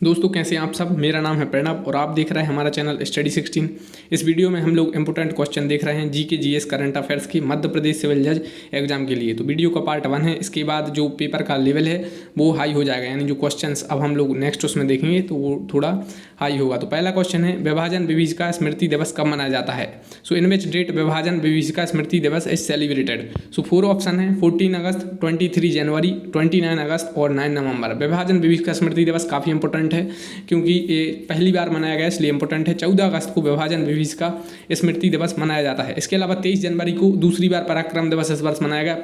दोस्तों कैसे हैं आप सब। मेरा नाम है प्रणव और आप देख रहे हैं हमारा चैनल स्टडी 16। इस वीडियो में हम लोग इंपोर्टेंट क्वेश्चन देख रहे हैं जीके जीएस करंट अफेयर्स की मध्य प्रदेश सिविल जज एग्जाम के लिए। तो वीडियो का पार्ट 1 है। इसके बाद जो पेपर का लेवल है वो हाई हो जाएगा, यानी जो क्वेश्चंस अब हम लोग नेक्स्ट उसमें देखेंगे तो वो थोड़ा हाई होगा। तो पहला क्वेश्चन है, विभाजन विभीषिका स्मृति दिवस कब मनाया जाता है। सो इन विच डेट विभाजन विभीषिका स्मृति दिवस इज सेलिब्रेटेड। सो 4 ऑप्शन है, 14 अगस्त, 23 जनवरी, 29 अगस्त और 9 नवंबर। विभाजन विभीषिका स्मृति दिवस काफ़ी इंपॉर्टेंट है क्योंकि ये पहली बार मनाया गया इसलिए इंपॉर्टेंट है। 14 अगस्त को विभाजन विभीषिका स्मृति दिवस मनाया जाता है। इसके अलावा 23 जनवरी को दूसरी बार पराक्रम दिवस इस वर्ष मनाया गया।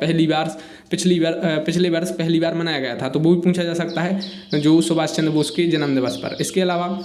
पिछले वर्ष पहली बार मनाया गया था, तो वो भी पूछा जा सकता है जो सुभाष चंद्र बोस के जन्म दिवस पर। इसके अलावा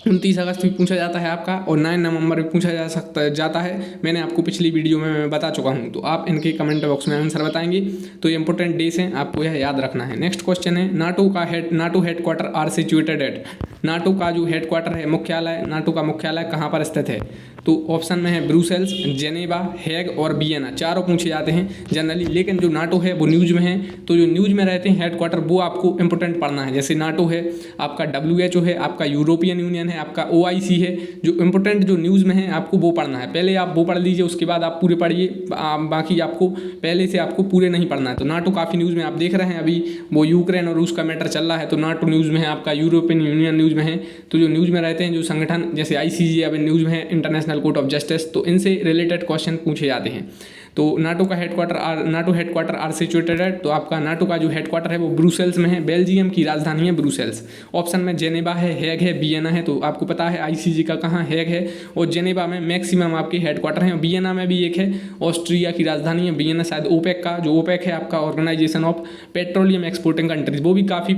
29 अगस्त भी पूछा जाता है आपका, और 9 नवंबर भी पूछा जाता है। मैंने आपको पिछली वीडियो में मैं बता चुका हूँ, तो आप इनके कमेंट बॉक्स में आंसर बताएंगे। तो ये इंपॉर्टेंट डेज हैं, आपको यह याद रखना है। नेक्स्ट क्वेश्चन है, NATO headquarter are situated at. NATO का जो हेडक्वार्टर है, मुख्यालय, नाटो का मुख्यालय कहाँ पर स्थित है। तो ऑप्शन में है ब्रुसेल्स, जेनेवा, हेग और वियना। चारों पूछे जाते हैं जनरली, लेकिन जो नाटो है वो न्यूज़ में है, तो जो न्यूज़ में रहते हैं हेडक्वार्टर वो आपको इंपॉर्टेंट पढ़ना है। जैसे नाटो है, आपका WHO है, आपका यूरोपियन यूनियन है, आपका OIC है। जो इंपॉर्टेंट जो न्यूज़ में है आपको वो पढ़ना है। पहले आप वो पढ़ लीजिए, उसके बाद आप पूरे पढ़िए। बाकी आपको पहले से आपको पूरे नहीं पढ़ना है। तो नाटो काफ़ी न्यूज़ में आप देख रहे हैं, अभी वो यूक्रेन और रूस का मैटर चल रहा है, तो नाटो न्यूज़ में है, आपका यूरोपियन यूनियन न्यूज़ में है। तो जो न्यूज़ में रहते हैं जो संगठन, जैसे ICJ अब न्यूज़ में है, इंटरनेशनल कोर्ट ऑफ जस्टिस, तो इनसे रिलेटेड क्वेश्चन पूछे जाते हैं। तो नाटो हेडक्वार्टर आर सिचुएटेड है, तो आपका नाटो का जो हेडक्वार्टर है वो ब्रुसेल्स में है। बेल्जियम की राजधानी है ब्रुसेल्स। ऑप्शन में जेनेवा है, हेग है, वियना है। तो आपको पता है ICJ का कहाँ हेग है, और जेनेवा में मैक्सिमम आपके हेडक्वार्टर हैं। वियना में भी एक है, ऑस्ट्रिया की राजधानी है वियना। शायद ओपेक का, जो ओपेक है आपका organisation of petroleum exporting countries, वो भी काफ़ी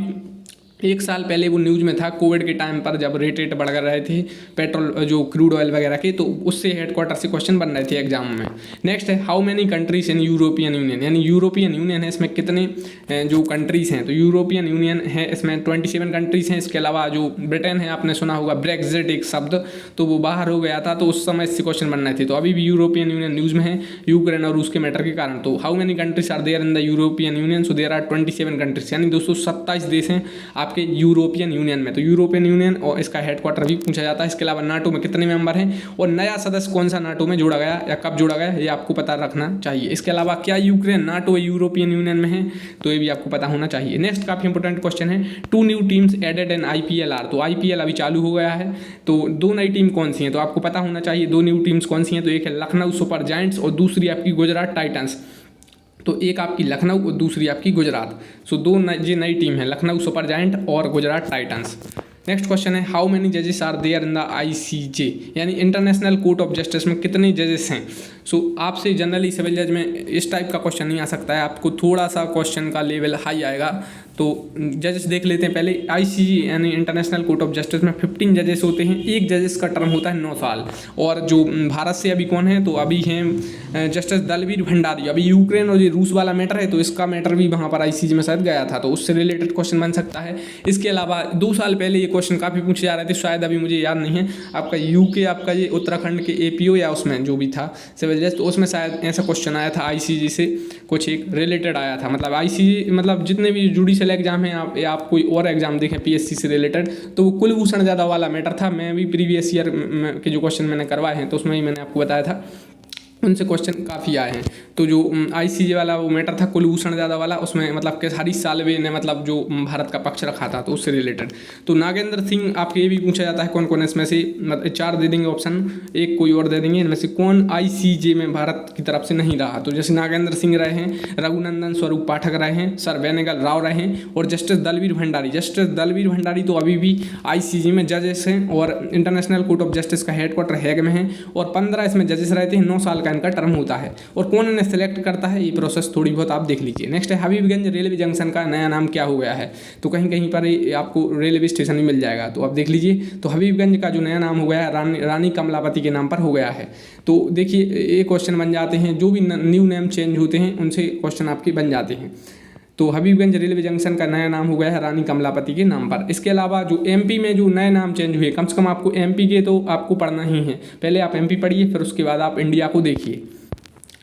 एक साल पहले वो न्यूज़ में था कोविड के टाइम पर, जब रेट बढ़ रहे थे पेट्रोल जो क्रूड ऑयल वगैरह के, तो उससे हेडक्वार्टर से क्वेश्चन बन रहे थे एग्जाम में। नेक्स्ट है, how many countries in European union, यानी यूरोपियन यूनियन है, इसमें कितने जो कंट्रीज़ हैं। तो यूरोपियन यूनियन है, इसमें 27 कंट्रीज़ हैं। इसके अलावा जो ब्रिटेन है, आपने सुना होगा ब्रेक्जिट एक शब्द, तो वो बाहर हो गया था, तो उस समय इससे क्वेश्चन बन रहे थे। तो अभी भी यूरोपियन यूनियन न्यूज़ में है यूक्रेन और रूस के मैटर के कारण। तो how many countries are there in the European Union. So there are 27 countries, यानी 227 देश हैं आपके यूरोपियन यूनियन में। तो यूरोपियन यूनियन और इसका हेडक्वार्टर भी पूछा जाता है। इसके अलावा नाटो में कितने मेंबर हैं और नया सदस्य कौन सा नाटो में जोड़ा गया या कब जोड़ा गया, ये आपको पता रखना चाहिए। इसके अलावा क्या यूक्रेन नाटो यूरोपियन यूनियन में है, तो ये भी आपको पता होना चाहिए। नेक्स्ट काफी इंपोर्टेंट क्वेश्चन है, 2 new teams added in IPL are. तो IPL अभी चालू हो गया है, तो 2 नई टीम कौन सी हैं, तो आपको पता होना चाहिए 2 न्यू टीम्स कौन सी हैं। तो एक है लखनऊ सुपर जायंट्स और दूसरी आपकी गुजरात टाइटंस। तो एक आपकी लखनऊ और दूसरी आपकी गुजरात। सो 2 नई टीम है, लखनऊ सुपर जायंट और गुजरात टाइटंस। नेक्स्ट क्वेश्चन है, हाउ मेनी जजेस are there in the ICJ, यानी इंटरनेशनल कोर्ट ऑफ जस्टिस में कितने जजेस हैं। सो आपसे जनरली सिविल जज में इस टाइप का क्वेश्चन नहीं आ सकता है, आपको थोड़ा सा क्वेश्चन का लेवल हाई आएगा। तो जजेस देख लेते हैं पहले। ICJ यानी इंटरनेशनल कोर्ट ऑफ जस्टिस में 15 जजेस होते हैं, एक जजेस का टर्म होता है 9 साल। और जो भारत से अभी कौन है, तो अभी हैं जस्टिस दलवीर भंडारी। अभी यूक्रेन और ये रूस वाला मैटर है, तो इसका मैटर भी वहाँ पर ICJ में शायद गया था, तो उससे रिलेटेड क्वेश्चन बन सकता है। इसके अलावा 2 साल पहले ये क्वेश्चन काफ़ी पूछे जा रहे थे, शायद अभी मुझे याद नहीं है। आपका UK आपका ये उत्तराखंड के APO या उसमें जो भी था सिविल जज, तो उसमें शायद ऐसा क्वेश्चन आया था ICJ से कुछ एक रिलेटेड आया था। मतलब ICJ मतलब जितने भी जुडिशियल एग्जाम है आप कोई और एग्जाम देखें PSC से रिलेटेड, तो वो कुलभूषण जाधव वाला मैटर था। मैं भी प्रीवियस ईयर के जो क्वेश्चन मैंने करवाए हैं तो उसमें ही मैंने आपको बताया था, उनसे क्वेश्चन काफ़ी आए हैं। तो जो ICJ वाला वो मैटर था कुलभूषण जाधव वाला, उसमें मतलब केसरी सालवे ने मतलब जो भारत का पक्ष रखा था, तो उससे रिलेटेड। तो नागेंद्र सिंह आपके ये भी पूछा जाता है कौन कौन है इसमें से, मतलब 4 दे देंगे ऑप्शन, एक कोई और दे देंगे, इनमें से कौन ICJ में भारत की तरफ से नहीं रहा। तो जैसे नागेंद्र सिंह रहे हैं, रघुनंदन स्वरूप पाठक रहे हैं, सर वेनेगल राव रहे हैं, और जस्टिस दलवीर भंडारी। जस्टिस दलवीर भंडारी तो अभी भी ICJ में जजेस हैं, और इंटरनेशनल कोर्ट ऑफ जस्टिस का हेडक्वार्टर हेग में है, और 15 इसमें जजेस रहते हैं, 9 साल का इनका टर्म होता है। और कौन इन्हें सेलेक्ट करता है, ये प्रोसेस थोड़ी बहुत आप देख लीजिए। नेक्स्ट है, हबीबगंज रेलवे जंक्शन का नया नाम क्या हो गया है। तो कहीं कहीं पर आपको रेलवे स्टेशन भी मिल जाएगा, तो आप देख लीजिए। तो हबीबगंज का जो नया नाम हो गया है रानी कमलापति के नाम पर हो गया है। तो देखिए ये क्वेश्चन बन जाते हैं, जो भी न्यू नेम चेंज होते हैं उनसे क्वेश्चन आपके बन जाते हैं। तो हबीबगंज रेलवे जंक्शन का नया नाम हो गया है रानी कमलापति के नाम पर। इसके अलावा जो MP में जो नए नाम चेंज हुए, कम से कम आपको MP के तो आपको पढ़ना ही है। पहले आप MP पढ़िए, फिर उसके बाद आप इंडिया को देखिए।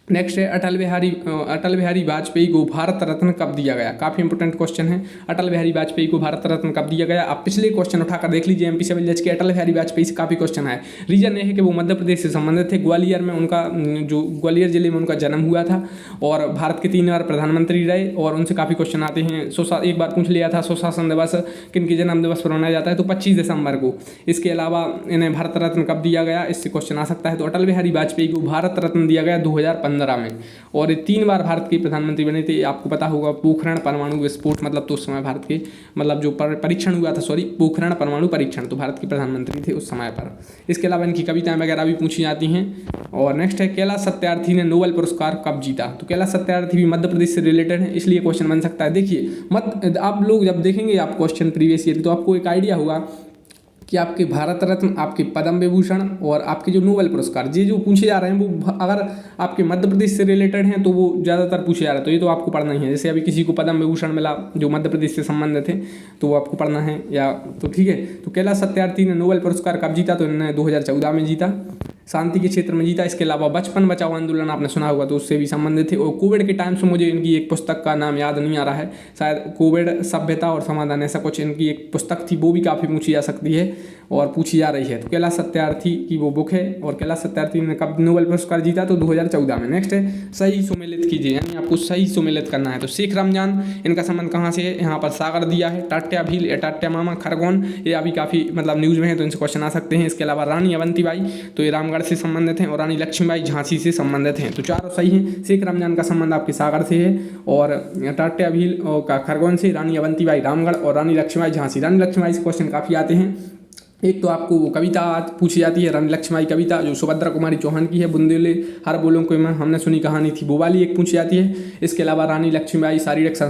नेक्स्ट है अटल बिहारी वाजपेयी को भारत रत्न कब दिया गया। काफ़ी इंपॉर्टेंट क्वेश्चन है, अटल बिहारी वाजपेयी को भारत रत्न कब दिया गया। आप पिछले क्वेश्चन उठाकर देख लीजिए एमपी सिविल जज के, अटल बिहारी वाजपेयी से काफ़ी क्वेश्चन है। रीजन ये है कि वो मध्य प्रदेश से संबंधित थे, ग्वालियर में उनका जो ग्वालियर जिले में उनका जन्म हुआ था और भारत के 3 बार प्रधानमंत्री रहे और उनसे काफ़ी क्वेश्चन आते हैं। एक बार पूछ लिया था सुशासन दिवस किन के जन्म दिवस पर मनाया जाता है, तो 25 दिसंबर को। इसके अलावा इन्हें भारत रत्न कब दिया गया, इससे क्वेश्चन आ सकता है। तो अटल बिहारी वाजपेयी को भारत रत्न दिया गया 2015 में और ये 3 बार भारत के प्रधानमंत्री बने थे। आपको पता होगा पोखरण परमाणु विस्फोट, मतलब तो उस समय भारत के मतलब जो परीक्षण हुआ था, पोखरण परमाणु परीक्षण, तो भारत के प्रधानमंत्री थे उस समय पर। इसके अलावा इनकी कविताएं वगैरह भी पूछी जाती हैं। और नेक्स्ट है कैलाश सत्यार्थी ने नोबेल पुरस्कार कब जीता। तो कैलाश सत्यार्थी भी मध्य प्रदेश से रिलेटेड है, इसलिए क्वेश्चन बन सकता है। देखिए आप लोग जब देखेंगे आप क्वेश्चन प्रीवियस ईयर, तो आपको एक आइडिया होगा कि आपके भारत रत्न, आपके पद्म विभूषण और आपके जो नोबेल पुरस्कार ये जो पूछे जा रहे हैं वो अगर आपके मध्य प्रदेश से रिलेटेड हैं तो वो ज़्यादातर पूछे जा रहे हैं, तो ये तो आपको पढ़ना ही है। जैसे अभी किसी को पद्म विभूषण मिला जो मध्य प्रदेश से संबंधित है तो वो आपको पढ़ना है, या तो ठीक है। तो कैलाश सत्यार्थी ने नोबेल पुरस्कार कब जीता, तो इन्होंने 2014 में जीता, शांति के क्षेत्र में जीता। इसके अलावा बचपन बचाओ आंदोलन आपने सुना होगा, तो उससे भी संबंधित थे। और कोविड के टाइम से मुझे इनकी एक पुस्तक का नाम याद नहीं आ रहा है, शायद कोविड सभ्यता और समाधान ऐसा कुछ इनकी एक पुस्तक थी, वो भी काफ़ी पूछी जा सकती है और पूछी जा रही है। तो कैलाश सत्यार्थी की वो बुक है। और कैलाश सत्यार्थी ने कब नोबेल पुरस्कार जीता, तो 2014 में। नेक्स्ट है सही सुमेलित कीजिए, यानी आपको सही सुमेलित करना है। तो शेख रमजान इनका संबंध कहाँ से है, यहाँ पर सागर दिया है। टाट्या भील या टाट्या मामा खरगोन, ये अभी काफ़ी मतलब न्यूज़ में है, तो इनसे क्वेश्चन आ सकते हैं। इसके अलावा रानी अवंतीबाई, तो ये रामगढ़ से संबंधित हैं, और रानी लक्ष्मीबाई झांसी से संबंधित हैं। तो चारों सही हैं। शेख रमजान का संबंध आपके सागर से है, और टाट्या भील का खरगोन से, रानी अवंतीबाई रामगढ़, और रानी लक्ष्मीबाई झांसी। रानी लक्ष्मीबाई से क्वेश्चन काफ़ी आते हैं। एक तो आपको वो कविता पूछी जाती है रानी लक्ष्मीबाई कविता, जो सुभद्रा कुमारी चौहान की है। बुंदेले हर बोलों को में हमने सुनी कहानी थी, वो वाली एक पूछी जाती है। इसके अलावा रानी लक्ष्मीबाई शारीरिक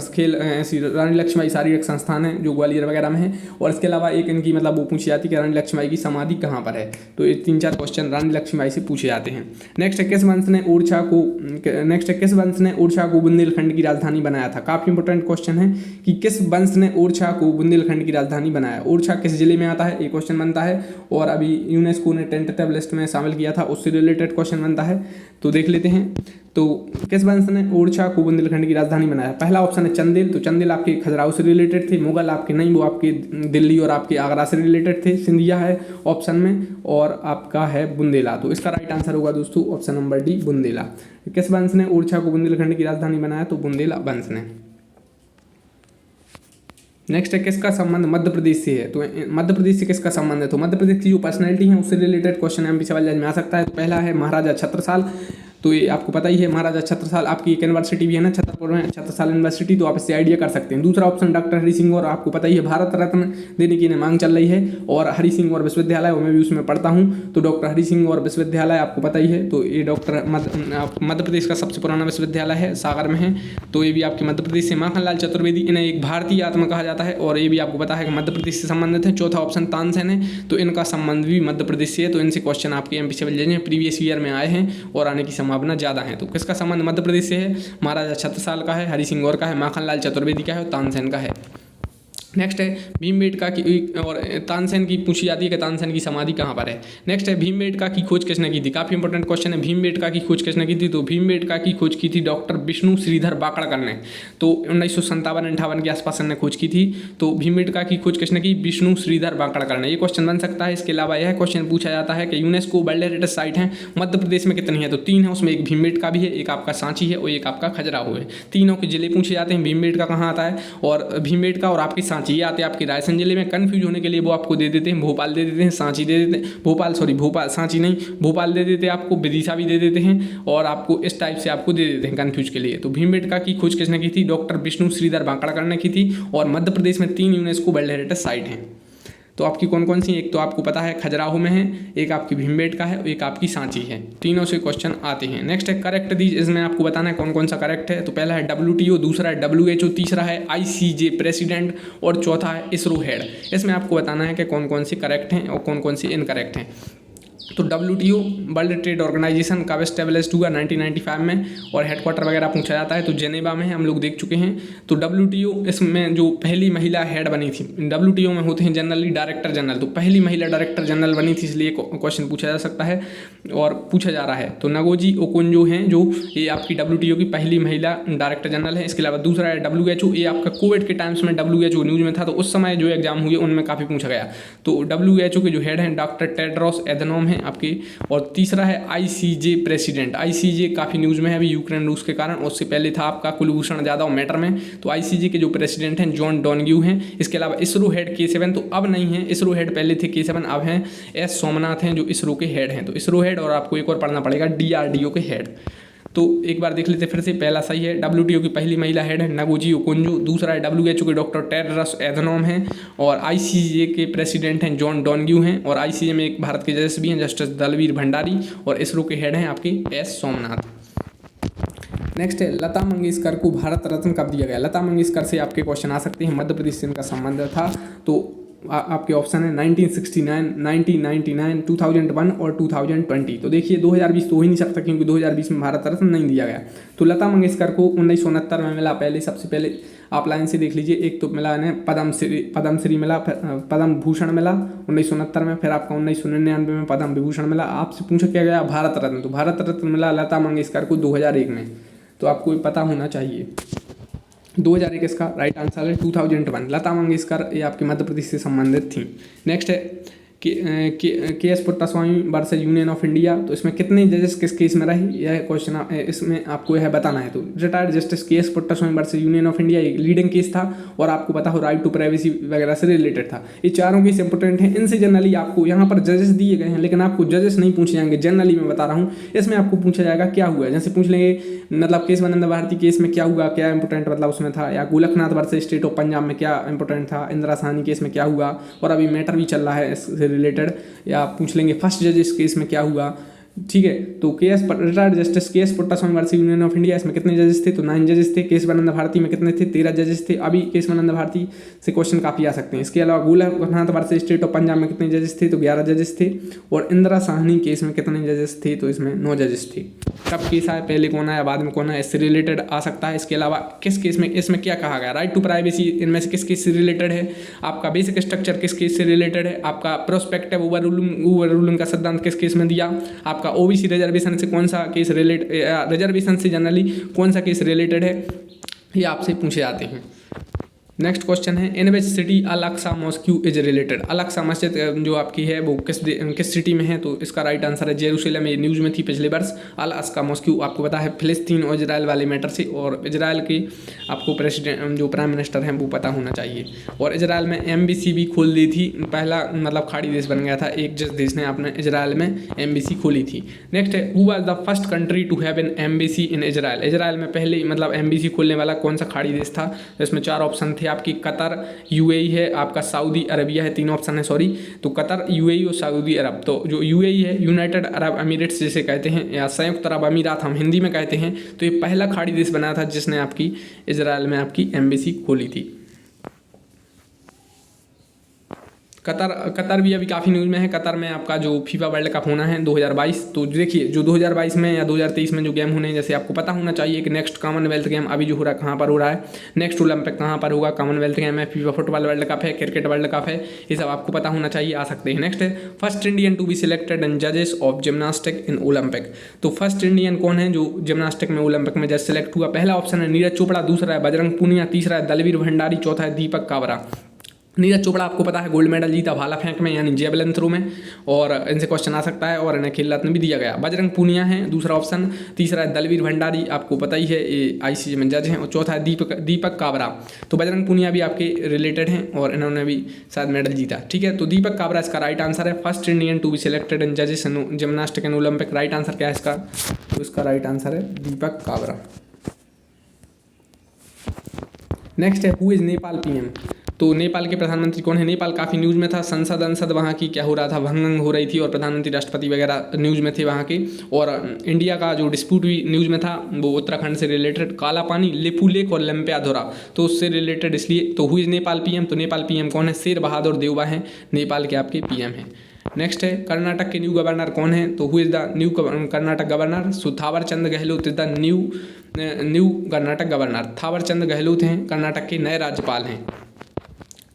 रानी लक्ष्मीबाई शारीरिक संस्थान है जो ग्वालियर वगैरह में है। और इसके अलावा एक इनकी मतलब वो पूछी जाती है कि रानी लक्ष्मीबाई की समाधि कहाँ पर है। तो ये 3-4 क्वेश्चन रानी लक्ष्मीबाई से पूछे जाते हैं। नेक्स्ट है किस वंश ने ओरछा को बुंदेलखंड की राजधानी बनाया था। काफ़ी इंपॉर्टेंट क्वेश्चन है कि किस वंश ने ओरछा को बुंदेलखंड की राजधानी बनाया। ओरछा किस जिले में आता है, एक क्वेश्चन बनता है। और अभी यूनेस्को ने टेंटेटिव लिस्ट में शामिल किया था, उससे रिलेटेड क्वेश्चन बनता है, तो देख लेते हैं। तो किस वंश ने ओरछा को बुंदेलखंड की राजधानी बनाया। पहला ऑप्शन है चंदेल, तो चंदेल आपके खजुराहो से रिलेटेड थे। मुगल आपके नहीं, वो आपके दिल्ली और आपके आगरा से रिलेटेड थे। सिंधिया है ऑप्शन में, और आपका है बुंदेला। तो इसका राइट आंसर होगा दोस्तों ऑप्शन नंबर डी, बुंदेला। किस वंश ने ओरछा को बुंदेलखंड की राजधानी बनाया, तो बुंदेला वंश ने। नेक्स्ट है किसका संबंध मध्य प्रदेश से है। तो मध्य प्रदेश से किसका संबंध है, तो मध्य प्रदेश की जो पर्सनैलिटी है उससे रिलेटेड क्वेश्चन एमपी सिविल जज में आ सकता है। तो पहला है महाराजा छत्रसाल, तो ये आपको पता ही है महाराजा छत्रसाल। आपकी एक यूनिवर्सिटी भी है ना छतरपुर में, छत्रसाल यूनिवर्सिटी, तो आप इससे आइडिया कर सकते हैं। दूसरा ऑप्शन डॉक्टर हरि सिंह, और आपको पता ही है भारत रत्न देने की इन्हें मांग चल रही है। और हरि सिंह और विश्वविद्यालय, मैं भी उसमें पढ़ता हूँ, तो डॉक्टर हरि सिंह और विश्वविद्यालय आपको पता ही है। तो ये मध्य प्रदेश का सबसे पुराना विश्वविद्यालय है, सागर में है। तो ये भी आपके मध्य प्रदेश से। माखनलाल चतुर्वेदी, इन्हें एक भारतीय आत्मा कहा जाता है, और ये भी आपको पता है कि मध्य प्रदेश से संबंधित है। चौथा ऑप्शन तानसेन है, तो इनका संबंध भी मध्य प्रदेश से है। तो इनसे क्वेश्चन आपके एमपी सिविल जज में प्रीवियस ईयर में आए हैं और आने की संभावना ज़्यादा है। तो किसका संबंध मध्य प्रदेश से है, महाराजा छत्रसाल का है, हरि सिंह और का है, माखनलाल चतुर्वेदी का है, और तानसेन का है। नेक्स्ट है भीमबेटका की, और तानसेन की पूछी जाती है कि तानसेन की समाधि कहाँ पर है। नेक्स्ट है भीमबेटका की खोज किसने की थी। काफ़ी इंपॉर्टेंट क्वेश्चन है, भीमबेटका की खोज किसने की थी। तो भीमबेटका की खोज की थी डॉक्टर विष्णु श्रीधर बाकड़कर ने। तो 1957-58 के आसपास ने खोज की थी। तो भीमबेटका की खोज किसने की, विष्णु श्रीधर बाकड़कर ने। ये क्वेश्चन बन सकता है। इसके अलावा यह क्वेश्चन पूछा जाता है कि यूनेस्को वर्ल्ड हेरिटेज साइट है मध्य प्रदेश में कितनी है। तो 3 है, उसमें एक भीमबेटका भी है, एक आपका सांची है और एक आपका खजुराहो है। तीनों के जिले पूछे जाते हैं। भीमबेटका कहाँ आता है, और भीमबेटका और आपकी सांची ये आते हैं आपके रायसेन जिले में। कंफ्यूज होने के लिए वो आपको दे देते हैं भोपाल दे देते हैं, सांची दे देते हैं, भोपाल सांची नहीं, भोपाल दे देते हैं आपको, विदिशा भी दे देते हैं, और आपको इस टाइप से आपको दे देते हैं कंफ्यूज के लिए। तो भीमबेटका की खोज किसने की थी, डॉक्टर विष्णु श्रीधर बाकड़कर ने की थी। और मध्य प्रदेश में 3 यूनेस्को वर्ल्ड हेरिटेज साइट हैं। तो आपकी कौन कौन सी, एक तो आपको पता है खजुराहो में है, एक आपकी भीमबेटका है, और एक आपकी सांची है। तीनों से क्वेश्चन आते हैं। नेक्स्ट है करेक्ट दीज, इसमें आपको बताना है कौन कौन सा करेक्ट है। तो पहला है WTO, दूसरा है WHO, तीसरा है ICJ प्रेसिडेंट, और चौथा है इसरो हेड। इसमें आपको बताना है कि कौन कौन से करेक्ट हैं और कौन कौन से इनकरेक्ट हैं। तो WTO वर्ल्ड ट्रेड ऑर्गेनाइजेशन कब एस्टेब्लिश्ड हुआ 1995 में, और हेडक्वार्टर वगैरह पूछा जाता है तो जेनेवा में है, हम लोग देख चुके हैं। तो WTO इसमें जो पहली महिला हेड बनी थी, WTO में होते हैं जनरली डायरेक्टर जनरल, तो पहली महिला डायरेक्टर जनरल बनी थी, इसलिए क्वेश्चन पूछा जा सकता है और पूछा जा रहा है। तो नगोजी ओकोंजो हैं जो ये आपकी WTO की पहली महिला डायरेक्टर जनरल है। इसके अलावा दूसरा है WHO, ये आपका कोविड के टाइम्स में WHO न्यूज़ में था, तो उस समय जो एग्जाम हुए उनमें काफ़ी पूछा गया। तो WHO के जो हेड हैं डॉक्टर टेड्रोस एधनोम हैं आपके। और तीसरा है ICJ प्रेसिडेंट, ICJ काफ़ी न्यूज़ में है अभी यूक्रेन रूस के कारण, उससे पहले था आपका कुलभूषण जाधव मैटर में। तो ICJ के जो प्रेसिडेंट हैं जॉन डोनग्यू हैं। इसके अलावा इसरो हेड K7 तो अब नहीं है, इसरो हेड पहले थे K7, अब हैं S सोमनाथ हैं जो इसरो के हेड हैं। तो इसरो हेड, और आपको एक और पढ़ना पड़ेगा DRDO के हेड। तो एक बार देख लेते फिर से, पहला सही है, WTO की पहली महिला हेड है नगोजी ओकोंजो। दूसरा है WHO के डॉक्टर टेड्रोस एधनोम हैं। और ICJ के प्रेसिडेंट हैं जॉन डोनग्यू हैं। और ICJ में एक भारत के जजेस भी हैं, जस्टिस दलवीर भंडारी। और इसरो के हेड हैं आपके S सोमनाथ। नेक्स्ट है लता मंगेशकर को भारत रत्न कब दिया गया। लता मंगेशकर से आपके क्वेश्चन आ सकते हैं, मध्य प्रदेश से इनका संबंध था। तो आपके ऑप्शन है 1969, 1999, 2001 और 2020। तो देखिए 2020 तो हो ही नहीं सकता, क्योंकि 2020 में भारत रत्न नहीं दिया गया। तो लता मंगेशकर को 1969 में मिला पहले, सबसे पहले आप लाइन से देख लीजिए। एक तो मिला इन्हें पद्मश्री मिला, पद्म भूषण मिला 1969 में, फिर आपका 1999 में पद्म विभूषण मिला। आपसे पूछा क्या गया भारत रत्न, तो भारत रत्न मिला लता मंगेशकर को 2001 में। तो आपको ये पता होना चाहिए। 2001 इसका राइट आंसर है। 2001 लता मंगेशकर ये आपके मध्य प्रदेश से संबंधित थी। नेक्स्ट है KS Puttaswamy versus union of India. तो इसमें कितने जजेस किस केस में रहे, यह क्वेश्चन इसमें आपको यह बताना है। तो retired justice KS Puttaswamy versus union of India एक लीडिंग केस था, और आपको पता हो राइट टू प्राइवेसी वगैरह से रिलेटेड था। ये चारों केस इंपोर्टेंट हैं। इनसे जनरली आपको यहाँ पर जजेस दिए गए हैं, लेकिन आपको जजेस नहीं पूछे जाएंगे, जनरली मैं बता रहा हूँ। इसमें आपको पूछा जाएगा क्या हुआ, जैसे पूछ लेंगे मतलब केशवानंद भारती केस में क्या हुआ, क्या इंपोर्टेंट मतलब उसमें था, या Golaknath versus state of Punjab में क्या इंपोर्टेंट था, इंदिरा साहनी केस में क्या हुआ, और अभी मैटर भी चल रहा है इससे रिलेटेड। या पूछ लेंगे फर्स्ट जजेस केस में क्या हुआ, ठीक है। तो retired justice KS Puttaswamy versus union of India, इसमें कितने जजेस थे, तो 9 जजेस थे। केशवानंद भारती में कितने थे, 13 जजेस थे। अभी केशवानंद भारती से क्वेश्चन काफ़ी आ सकते हैं। इसके अलावा Golaknath versus state of Punjab में कितने जजेस थे, तो 11 जजेस थे। और इंदिरा साहनी केस में कितने जजेस थे, तो इसमें 9 जजेस थे। कब केस आया, पहले कौन आया बाद में कौन आया, इससे रिलेटेड आ सकता है। इसके अलावा किस केस में, इसमें क्या कहा गया, राइट टू प्राइवेसी इनमें से किस केस से रिलेटेड है, आपका बेसिक स्ट्रक्चर किस केस से रिलेटेड है, आपका प्रोस्पेक्टिव ओवररूलिंग का सिद्धांत किस केस में दिया, आपका OBC रिजर्वेशन से कौन सा केस रिजर्वेशन से जनरली कौन सा केस रिलेटेड है, ये आपसे पूछे जाते हैं। नेक्स्ट क्वेश्चन है in which city Al Aqsa mosque is related. Al Aqsa मस्जिद जो आपकी है वो किस सिटी में है, तो इसका राइट आंसर है जेरूशलेम। ये न्यूज़ में थी पिछले वर्ष। अल अक्सा मॉस्क्यू आपको पता है फिलिस्तीन और इजराइल वाले मैटर से, और इजराइल के आपको प्रेसिडेंट जो प्राइम मिनिस्टर हैं वो पता होना चाहिए। और इजराइल में एम्बेसी भी खोल दी थी, पहला मतलब खाड़ी देश बन गया था एक जिस देश ने आपने इजराइल में एम्बेसी खोली थी। नेक्स्ट है who was the first country to have an embassy in Israel. Israel में पहले मतलब एम्बेसी खोलने वाला कौन सा खाड़ी देश था, इसमें 4 ऑप्शन थे आपकी। कतर, UAE है, आपका सऊदी अरबिया है, 3 ऑप्शन है सॉरी। तो कतर, UAE और सऊदी अरब। तो जो UAE है यूनाइटेड अरब अमीरेट्स जिसे कहते हैं, या संयुक्त अरब अमीरात हम हिंदी में कहते हैं, तो ये पहला खाड़ी देश बना था जिसने आपकी इजराइल में आपकी एम्बेसी खोली थी। कतर भी अभी काफ़ी न्यूज़ में है। कतर में आपका जो फीफा वर्ल्ड कप होना है 2022। तो देखिए जो 2022 में या 2023 में जो गेम होने हैं, जैसे आपको पता होना चाहिए कि नेक्स्ट कॉमनवेल्थ गेम अभी जो हो रहा है कहाँ पर हो रहा है, नेक्स्ट ओलंपिक कहाँ पर होगा, कॉमनवेल्थ गेम है, फीफा फुटबॉल वर्ल्ड कप है, क्रिकेट वर्ल्ड कप है, ये सब आपको पता होना चाहिए, आ सकते हैं। नेक्स्ट है first Indian to be selected in जजेस ऑफ जिम्नास्टिक इन ओलंपिक। तो फर्स्ट इंडियन कौन है जो जिम्नास्टिक में ओलंपिक में जज सेलेक्ट हुआ। पहला ऑप्शन है नीरज चोपड़ा, दूसरा है बजरंग पूनिया, तीसरा है दलवीर भंडारी, चौथा है दीपक काबरा। नीरज चोपड़ा आपको पता है गोल्ड मेडल जीता भाला फेंक में यानी जेवलिन थ्रो में, और इनसे क्वेश्चन आ सकता है, और इन्हें खेल रत्न भी दिया गया। बजरंग पूनिया है दूसरा ऑप्शन, तीसरा है दलवीर भंडारी, आपको पता ही है ये ICJ में जज हैं, और चौथा है दीपक काबरा। तो बजरंग पूनिया भी आपके रिलेटेड हैं और इन्होंने भी शायद मेडल जीता, ठीक है। तो दीपक काबरा इसका राइट आंसर है। First Indian to be selected in जजेस in gymnastic in Olympic. Right answer क्या है इसका, तो इसका राइट आंसर है दीपक काबरा। नेक्स्ट है हु इज नेपाल PM। तो नेपाल के प्रधानमंत्री कौन है। नेपाल काफ़ी न्यूज़ में था, संसद वहाँ की क्या हो रहा था, भंग हो रही थी, और प्रधानमंत्री राष्ट्रपति वगैरह न्यूज़ में थे वहाँ के। और इंडिया का जो डिस्प्यूट भी न्यूज़ में था वो उत्तराखंड से रिलेटेड, काला पानी, लेपू लेक और लंप्याधोरा, तो उससे रिलेटेड। इसलिए तो हुई नेपाल PM। तो नेपाल PM कौन है, शेर बहादुर देउबा हैं नेपाल के आपके PM हैं। नेक्स्ट है कर्नाटक के न्यू गवर्नर कौन है, तो who is the new Karnataka governor, so Thawar Chand Gehlot is the new Karnataka governor. Thawar Chand Gehlot हैं कर्नाटक के नए राज्यपाल हैं।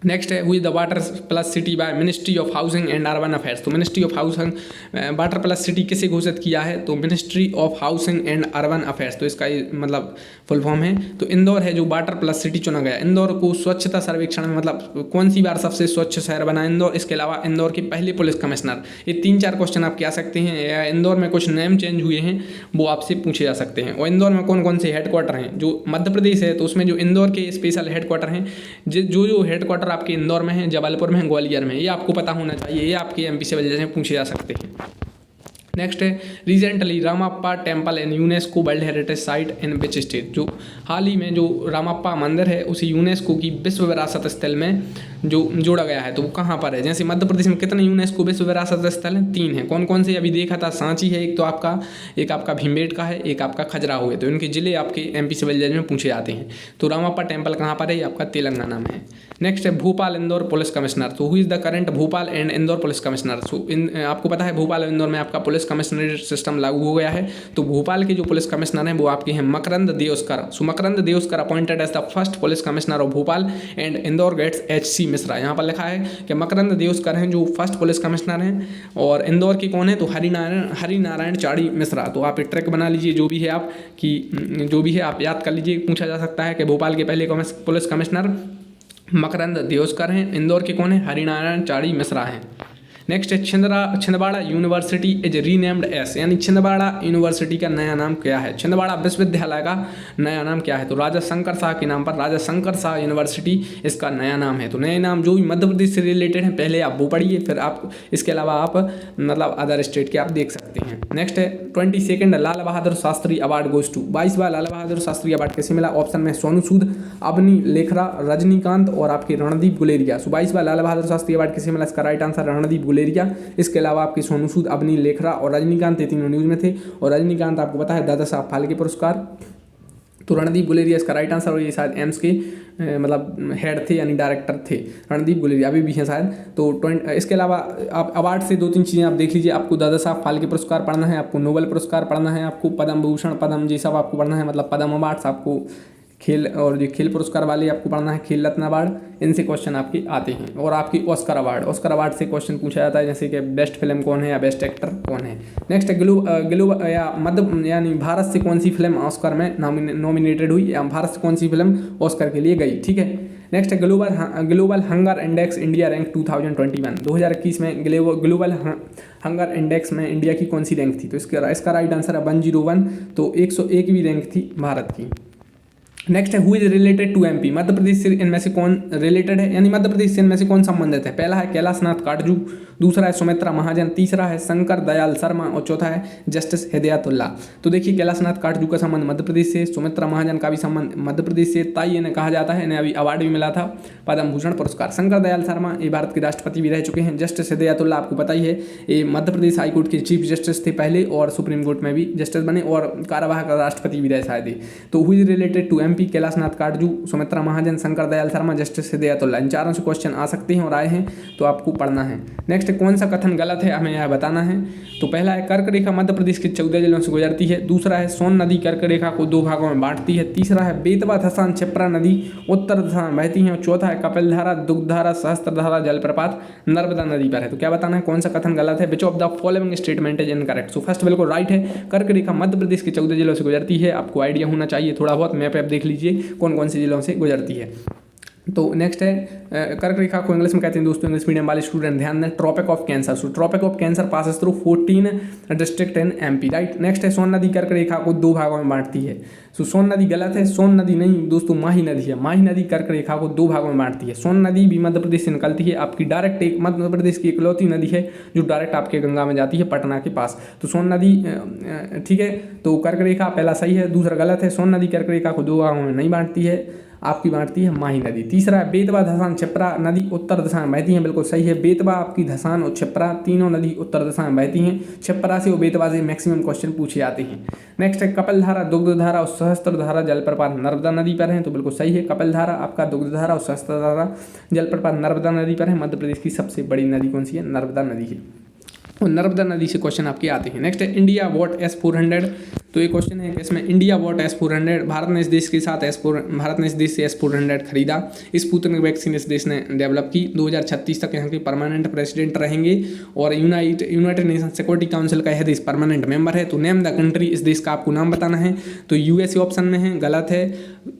नेक्स्ट है who is the water plus city by ministry of housing and urban affairs, तो ministry of housing water plus city किसे घोषित किया है, तो ministry of housing and urban affairs, तो इसका मतलब फुल फॉर्म है। तो इंदौर है जो वाटर प्लस सिटी चुना गया। इंदौर को स्वच्छता सर्वेक्षण में मतलब कौन सी बार सबसे स्वच्छ शहर बना इंदौर, इसके अलावा इंदौर के पहले पुलिस कमिश्नर। ये 3-4 क्वेश्चन आपके आ सकते हैं, या इंदौर में कुछ नेम चेंज हुए हैं वो आपसे पूछे जा सकते हैं। और इंदौर में कौन कौन से हेडक्वार्टर हैं, जो मध्य प्रदेश है तो उसमें जो इंदौर के स्पेशल हेडक्वार्टर हैं, जो हेडक्वार्टर आपके इंदौर में है, जबलपुर में है, ग्वालियर में, ये आपको पता होना चाहिए, ये आपके एमपी सिविल जज में पूछे जा सकते हैं। नेक्स्ट है recently Ramappa temple in UNESCO world heritage site in which state, जो हाल ही में जो रामप्पा मंदिर है उसे यूनेस्को की विश्व विरासत स्थल में जो जोड़ा गया है, तो वो कहाँ पर है। जैसे मध्य प्रदेश में कितने यूनेस्को विश्व विरासत स्थल हैं, 3 हैं। कौन कौन से अभी देखा था, सांची है एक, तो एक आपका भीमबेटका है, एक आपका खजुराहो है, तो इनके जिले आपके एमपी सिविल जज में पूछे जाते हैं। तो रामप्पा टेम्पल कहाँ पर है, ये आपका तेलंगाना में है। नेक्स्ट है भोपाल इंदौर पुलिस कमिश्नर, तो who is the current Bhopal and Indore police commissioner. So आपको पता है भोपाल और इंदौर में आपका पुलिस कमिश्नरेट सिस्टम लागू हो गया है। तो भोपाल के जो पुलिस कमिश्नर हैं वो आपके हैं Makrand Deoskar. So Makrand Deoskar appointed as the first police commissioner of Bhopal and Indore gets HC Mishra. यहाँ पर लिखा है कि मकरंद देओस्कर हैं जो फर्स्ट पुलिस कमिश्नर हैं, और इंदौर के कौन है, तो हरिनारायण चाड़ी मिश्रा। तो आप एक ट्रैक बना लीजिए, जो भी है आप याद कर लीजिए। पूछा जा सकता है कि भोपाल के पहले पुलिस कमिश्नर मकरंद देओस्कर हैं, इंदौर के कौन है, हरिनारायण चाड़ी मिश्रा हैं। नेक्स्ट है Chhindwara university is renamed S, यानी छिंदवाड़ा यूनिवर्सिटी का नया नाम क्या है, छिंदवाड़ा विश्वविद्यालय का नया नाम क्या है, तो राजा शंकर शाह के नाम पर राजा शंकर शाह यूनिवर्सिटी इसका नया नाम है। तो नए नाम जो भी मध्य प्रदेश से रिलेटेड हैं पहले आप वो पढ़िए, फिर आप इसके अलावा आप मतलब अदर स्टेट के आप देख सकते हैं। नेक्स्ट है 22nd Lal Bahadur Shastri award goes to, 22वां लाल बहादुर शास्त्री अवार्ड किसे मिला, ऑप्शन में सोनू सूद, अवनी लेखरा, रजनीकांत और आपके रणदीप गुलेरिया। सो 22वां लाल बहादुर शास्त्री अवार्ड किसे मिला, इसका राइट आंसर रणदीप गुलेरिया। इसके अलावा आपके सोनू सूद, अवनी लेखरा और रजनीकांत, ये तीनों न्यूज में थे। और रजनीकांत आपको पता है दादा साहब फाल्के पुरस्कार, तो रणदीप गुलेरिया इसका राइट आंसर। और ये शायद एम्स के मतलब हेड थे यानी डायरेक्टर थे रणदीप गुलेरिया, अभी भी हैं शायद। तो इसके अलावा आप अवार्ड से 2-3 चीज़ें आप देख लीजिए, आपको दादा साहब फाल्के पुरस्कार पढ़ना है, आपको नोबेल पुरस्कार पढ़ना है, आपको पद्म भूषण पद्म ये सब आपको पढ़ना है, मतलब पद्म अवार्ड्स आपको खेल और जो खेल पुरस्कार वाले आपको पढ़ना है, खेल रत्न अवार्ड, इनसे क्वेश्चन आपके आते हैं। और आपकी ऑस्कर अवार्ड से क्वेश्चन पूछा जाता है, जैसे कि बेस्ट फिल्म कौन है या बेस्ट एक्टर कौन है। नेक्स्ट है या मध्य यानी भारत से कौन सी फिल्म ऑस्कर में नॉमिनेटेड हुई, या भारत से कौन सी फिल्म ऑस्कर के लिए गई, ठीक है। नेक्स्ट है global hunger index India rank 2021 में ग्लोबल हंगर इंडेक्स में इंडिया की कौन सी रैंक थी, तो इसका राइट आंसर है 101, तो 101वीं रैंक थी भारत की। नेक्स्ट है who is related to MP, Madhya Pradesh से इनमें से कौन रिलेटेड है, यानी मध्य प्रदेश से इनमें से कौन संबंधित है। पहला है कैलाशनाथ काटजू, दूसरा है सुमित्रा महाजन, तीसरा है शंकर दयाल शर्मा और चौथा है जस्टिस हिदायतुल्ला। तो देखिए कैलाशनाथ काटजू का संबंध मध्य प्रदेश से, सुमित्रा महाजन का भी संबंध मध्य प्रदेश से, ताई इन्हें कहा जाता है, इन्हें अभी अवार्ड भी मिला था पद्म भूषण पुरस्कार। शंकर दयाल शर्मा ये भारत के राष्ट्रपति भी रह चुके हैं। जस्टिस हिदायतुल्ला आपको पता ही है, ये मध्य प्रदेश हाईकोर्ट के चीफ जस्टिस थे पहले, और सुप्रीम कोर्ट में भी जस्टिस बने और कार्यवाहक राष्ट्रपति भी रहे शायद। तो who is related to MP, Kailashnath Katju, Sumitra Mahajan, Shankar Dayal Sharma, justice Hidayatullah, इन चारों से क्वेश्चन आ सकते हैं और आए हैं, तो आपको पढ़ना है। नेक्स्ट कौन सा कथन गलत है, हमें यह बताना है। तो पहला है कर्क रेखा मध्य प्रदेश के 14 जिलों से गुजरती है, दूसरा है सोन नदी कर्क रेखा को 2 भागों में बांटती है, तीसरा है बेतवा धसान छिप्रा नदी उत्तर दिशा में बहती है, और चौथा है कपिलधारा दुग्धधारा सहस्त्रधारा जलप्रपात नर्मदा नदी पर है। तो क्या बताना है कौन सा कथन गलत है, which of the following statement is incorrect. So first बिल्कुल राइट है, कर्क रेखा मध्य प्रदेश के 14 जिलों से गुजरती है, आपको आइडिया होना चाहिए थोड़ा बहुत, मैप आप देख लीजिए कौन कौन से जिलों से गुजरती है। तो नेक्स्ट है कर्क रेखा को इंग्लिश में कहते हैं दोस्तों, इंग्लिश मीडियम वाले स्टूडेंट ध्यान दें, Tropic of Cancer. So Tropic of Cancer passes through 14 district in MP, right. Next है सोन नदी कर्क रेखा को 2 भागों में बांटती है। सो सोन नदी गलत है, सोन नदी नहीं दोस्तों, माही नदी है। माही नदी कर्क रेखा को 2 भागों में बांटती है। सोन नदी भी मध्य प्रदेश से निकलती है, आपकी डायरेक्ट एक मध्य प्रदेश की इकलौती नदी है जो डायरेक्ट आपके गंगा में जाती है पटना के पास। तो सोन नदी ठीक है, तो कर्क रेखा पहला सही है, दूसरा गलत है। सोन नदी कर्क रेखा को 2 भागों में नहीं बांटती है, आपकी बांटती है माही नदी। तीसरा है बेतवा धसान छिप्रा नदी उत्तर दिशा में बहती हैं, बिल्कुल सही है। बेतवा आपकी धसान और छिप्रा तीनों नदी उत्तर दिशा में बहती हैं, छिप्रा से और बेतवा से मैक्सिमम क्वेश्चन पूछे जाते हैं। नेक्स्ट है कपिलधारा दुग्धधारा और सहस्त्रधारा जलप्रपात नर्मदा नदी पर है, तो बिल्कुल सही है। कपिलधारा आपका दुग्धधारा और सहस्त्रधारा जलप्रपात नर्मदा नदी पर है। मध्य प्रदेश की सबसे बड़ी नदी कौन सी है, नर्मदा नदी है। और नर्मदा नदी से क्वेश्चन आपके आते हैं। नेक्स्ट है इंडिया वॉट S-400। तो ये क्वेश्चन है कि इसमें इंडिया वॉट S-400, भारत ने इस देश के साथ भारत ने इस देश से S-400 खरीदा। स्पुतनिक वैक्सीन इस देश ने डेवलप की। 2036 तक यहाँ के परमानेंट प्रेसिडेंट रहेंगे और यूनाइटेड नेशन सिक्योरिटी काउंसिल का यह देश परमानेंट मेंबर है। तो नेम द कंट्री, इस देश का आपको नाम बताना है। तो USA ऑप्शन में है, गलत है।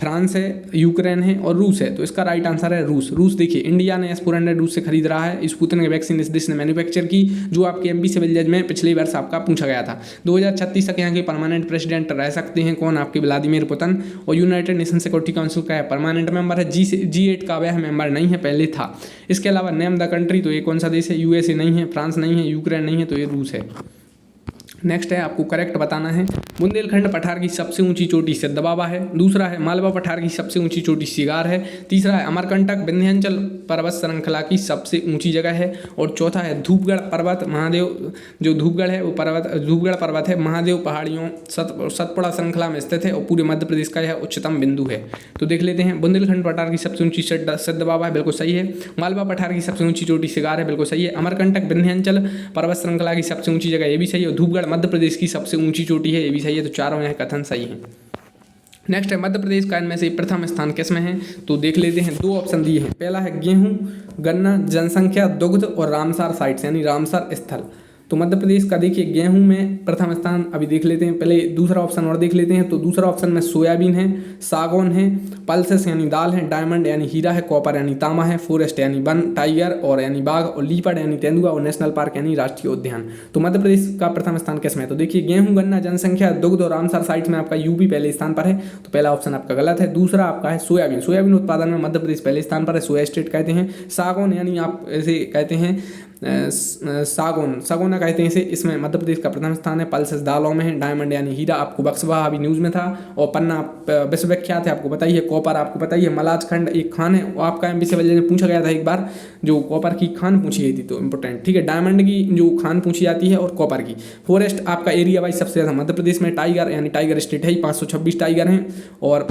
फ्रांस है, यूक्रेन है और रूस है। तो इसका राइट आंसर है रूस। रूस देखिए, इंडिया ने S-400 रूस से खरीद रहा है। स्पुतनिक वैक्सीन इस देश ने मैन्युफैक्चर की, जो आपके MP सिविल जज में पिछले वर्ष आपका पूछा गया था। 2036 तक यहाँ के परमानेंट प्रेसिडेंट रह सकते हैं कौन? आपके व्लादिमीर पुतिन। और यूनाइटेड नेशन सिक्योरिटी काउंसिल का परमानेंट मेंबर है। G8 का वह मेंबर नहीं है, पहले था। इसके अलावा नेम द कंट्री, तो ये कौन सा देश है? USA नहीं है, फ्रांस नहीं है, यूक्रेन नहीं है, तो ये रूस है। नेक्स्ट है, आपको करेक्ट बताना है। बुंदेलखंड पठार की सबसे ऊंची चोटी सिद्धबाबा है। दूसरा है मालवा पठार की सबसे ऊंची चोटी सिगार है। तीसरा है अमरकंटक विंध्याचल पर्वत श्रृंखला की सबसे ऊंची जगह है। और चौथा है धूपगढ़ पर्वत महादेव, जो धूपगढ़ है वो धूपगढ़ पर्वत है महादेव पहाड़ियों सतपुड़ा श्रृंखला में स्थित है और पूरे मध्य प्रदेश का यह उच्चतम बिंदु है। तो देख लेते हैं, बुंदेलखंड पठार की सबसे ऊंची सिद्धबाबा है, बिल्कुल सही है। मालवा पठार की सबसे ऊंची चोटी सिगार है, बिल्कुल सही है। अमरकंटक विंध्याचल पर्वत श्रृंखला की सबसे ऊंची जगह, ये भी सही है। धूपगढ़ मध्य प्रदेश की सबसे ऊंची चोटी है, ये भी सही है। तो चारों यह कथन सही है। नेक्स्ट है, मध्य प्रदेश का इनमें से प्रथम स्थान किस में है? तो देख लेते हैं, दो ऑप्शन दिए हैं। पहला है गेहूं, गन्ना, जनसंख्या, दुग्ध और रामसार साइट्स यानी रामसार स्थल। तो मध्य प्रदेश का देखिए गेहूं में प्रथम स्थान अभी देख लेते हैं, पहले दूसरा ऑप्शन और देख लेते हैं। तो दूसरा ऑप्शन में सोयाबीन है, सागौन है, पल्सेस यानी दाल है, डायमंड यानी हीरा है, कॉपर यानी तांबा है, फॉरेस्ट यानी वन, टाइगर और यानी बाघ और लीपर्ड यानी तेंदुआ और नेशनल पार्क यानी राष्ट्रीय उद्यान। तो मध्य प्रदेश का प्रथम स्थान किस में है? तो देखिए गेहूं, गन्ना, जनसंख्या, दुग्ध और रामसार साइट्स में आपका यूपी पहले स्थान पर है, तो पहला ऑप्शन आपका गलत है। दूसरा आपका है सोयाबीन। सोयाबीन उत्पादन में मध्य प्रदेश पहले स्थान पर है, सोया स्टेट कहते हैं। सागौन यानी आप ऐसे कहते हैं सागौना कहते हैं इसे, इसमें मध्य प्रदेश का प्रथम स्थान है। पल्सेस दालों में है। डायमंड यानी हीरा आपको बक्सवा अभी न्यूज़ में था। और पन्ना विश्वविख्यात है, आपको बताइए। कॉपर आपको बताइए। मलाजखंड एक खान है, वो आपका MP सिविल में पूछा गया था एक बार, जो कॉपर की खान पूछी गई थी, तो इंपॉर्टेंट, ठीक है। डायमंड की जो खान पूछी जाती है और कॉपर की। फॉरेस्ट आपका एरिया वाइज सबसे ज़्यादा मध्य प्रदेश में टाइगर यानी टाइगर स्टेट है, 526 टाइगर हैं। और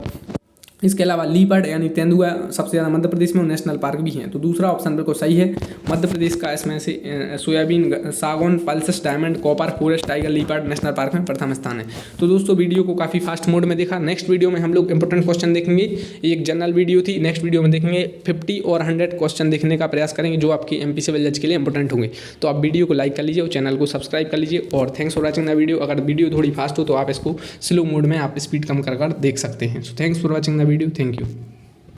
इसके अलावा लीपर्ड यानी तेंदुआ सबसे ज़्यादा मध्य प्रदेश में, नेशनल पार्क भी हैं। तो दूसरा ऑप्शन बिल्कुल सही है। मध्य प्रदेश का इसमें से सोयाबीन, सागौन, pulses, diamond, copper, forest, tiger, leopard national park में प्रथम स्थान है। तो दोस्तों वीडियो को काफ़ी फास्ट मोड में देखा। नेक्स्ट वीडियो में हम लोग इंपॉर्टेंट क्वेश्चन देखेंगे। एक जनरल वीडियो थी, नेक्स्ट वीडियो में देखेंगे 50 और 100 क्वेश्चन देखने का प्रयास करेंगे, जो आपकी MP सिविल जज के लिए इंपॉर्टेंट होंगे। तो आप वीडियो को लाइक कर लीजिए और चैनल को सब्सक्राइब कर लीजिए। और thanks for watching the video. अगर वीडियो थोड़ी फास्ट हो तो आप इसको स्लो मोड में आप स्पीड कम कर देख सकते हैं। So thanks for watching the video. Thank you.